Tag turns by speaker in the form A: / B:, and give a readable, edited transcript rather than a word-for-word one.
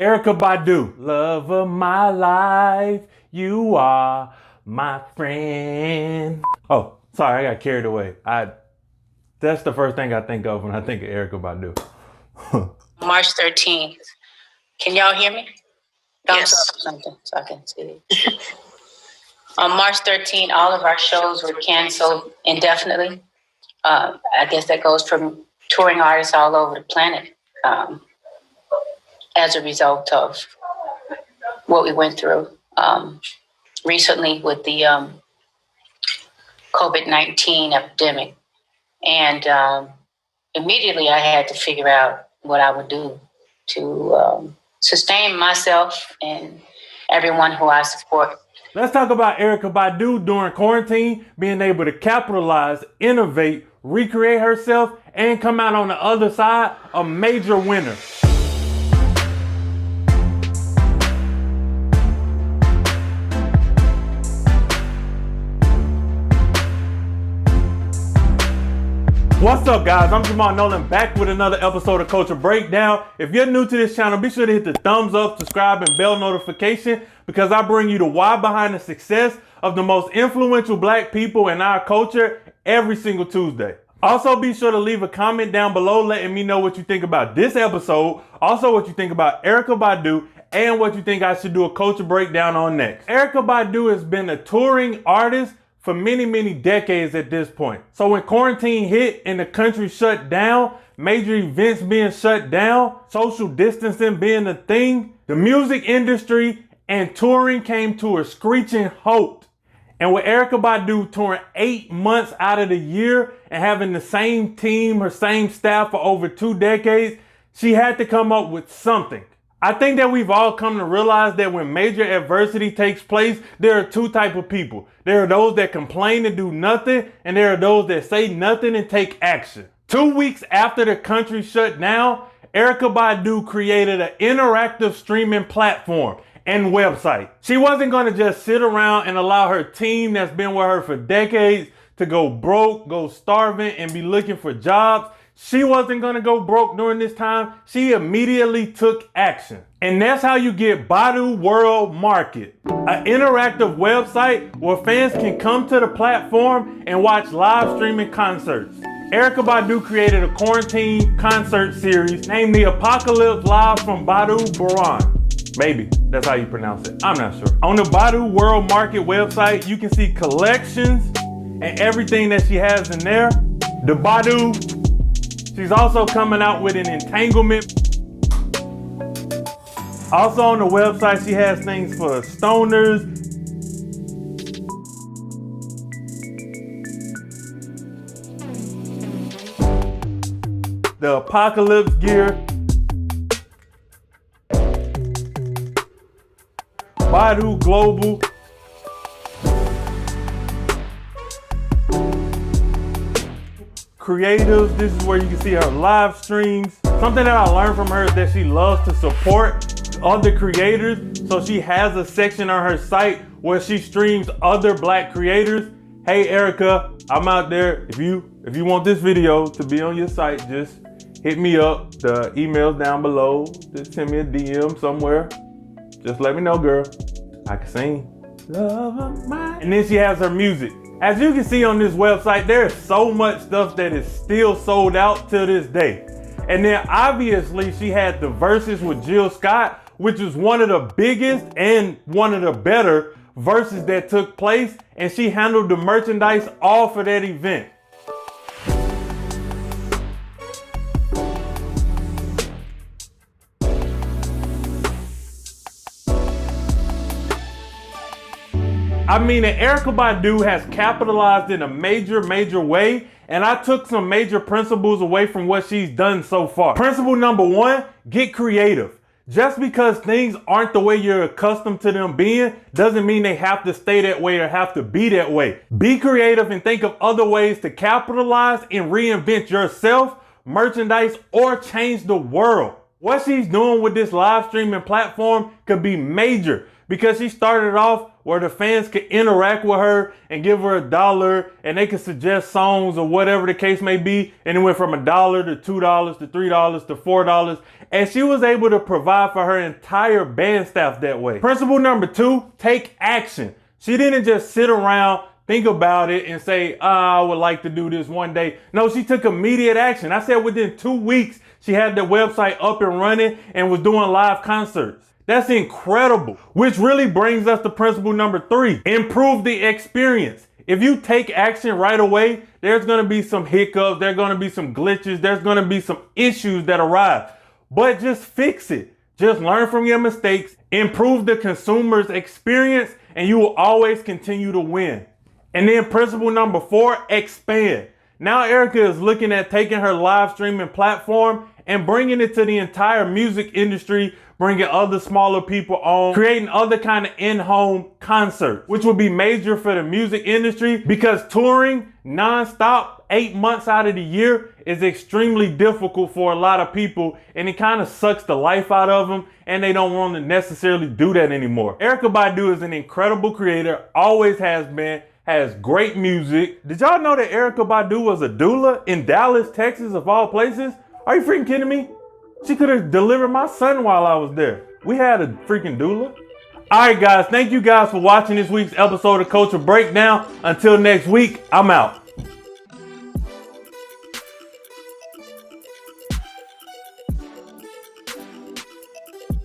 A: Erykah Badu, love of my life, you are my friend. Oh, sorry, I got carried away. That's the first thing I think of when I think of Erykah Badu.
B: March 13th. Can y'all hear me?
C: Yes.
B: Thumbs up or something so I can see it. On March 13th, all of our shows were canceled indefinitely. I guess that goes from touring artists all over the planet as a result of what we went through recently with the COVID-19 epidemic. And immediately I had to figure out what I would do to sustain myself and everyone who I support.
A: Let's talk about Erykah Badu during quarantine, being able to capitalize, innovate, recreate herself, and come out on the other side a major winner. What's up, guys? I'm Jamal Nolan, back with another episode of Culture Breakdown. If you're new to this channel, be sure to hit the thumbs up, subscribe, and bell notification, because I bring you the why behind the success of the most influential black people in our culture every single Tuesday. Also, be sure to leave a comment down below letting me know what you think about this episode, also what you think about Erykah Badu, and what you think I should do a Culture Breakdown on next. Erykah Badu has been a touring artist for many decades at this point. So when quarantine hit and the country shut down, major events being shut down, social distancing being a thing, the music industry and touring came to a screeching halt. And with Erykah Badu touring 8 months out of the year and having the same team, her same staff for over 2 decades, she had to come up with something. I think that we've all come to realize that when major adversity takes place, there are two types of people. There are those that complain and do nothing, and there are those that say nothing and take action. 2 weeks after the country shut down, Erykah Badu created an interactive streaming platform and website. She wasn't going to just sit around and allow her team that's been with her for decades to go broke, go starving, and be looking for jobs. She wasn't going to go broke during this time. She immediately took action. And that's how you get Badu World Market, an interactive website where fans can come to the platform and watch live streaming concerts. Erykah Badu created a quarantine concert series named The Apocalypse Live from Badu Baran. Maybe that's how you pronounce it. I'm not sure. On the Badu World Market website, you can see collections and everything that she has in there. The Badu. She's also coming out with an entanglement. Also on the website, she has things for stoners. The apocalypse gear. Badu Global. Creatives, this is where you can see her live streams. Something that I learned from her is that she loves to support other creators. So she has a section on her site where she streams other black creators. Hey Erykah, I'm out there. If you want this video to be on your site, just hit me up. The email's down below. Just send me a DM somewhere. Just let me know, girl. I can sing. Love of mine. And then she has her music. As you can see on this website, there is so much stuff that is still sold out to this day. And then obviously she had the Verzuz with Jill Scott, which is one of the biggest and one of the better Verzuz that took place. And she handled the merchandise all for that event. I mean, Erykah Badu has capitalized in a major way, and I took some major principles away from what she's done so far. Principle number 1, get creative. Just because things aren't the way you're accustomed to them being, doesn't mean they have to stay that way or have to be that way. Be creative and think of other ways to capitalize and reinvent yourself, merchandise, or change the world. What she's doing with this live streaming platform could be major. because she started off where the fans could interact with her and give her $1 and they could suggest songs or whatever the case may be. And it went from $1 to $2 to $3 to $4. And she was able to provide for her entire band staff that way. Principle number 2, take action. She didn't just sit around, think about it and say, I would like to do this one day. No, she took immediate action. I said within 2 weeks, she had the website up and running and was doing live concerts. That's incredible. Which really brings us to principle number 3, improve the experience. If you take action right away, there's gonna be some hiccups, there's gonna be some glitches, there's gonna be some issues that arise, but just fix it. Just learn from your mistakes, improve the consumer's experience, and you will always continue to win. And then principle number 4, expand. Now Erykah is looking at taking her live streaming platform and bringing it to the entire music industry, bringing other smaller people on, creating other kind of in-home concerts, which will be major for the music industry because touring non-stop 8 months out of the year is extremely difficult for a lot of people, and it kind of sucks the life out of them, and they don't want to necessarily do that anymore. Erykah Badu is an incredible creator, always has been, has great music. Did y'all know that Erykah Badu was a doula in Dallas, Texas, of all places? Are you freaking kidding me? She could have delivered my son while I was there. We had a freaking doula. All right, guys. Thank you guys for watching this week's episode of Culture Breakdown. Until next week, I'm out.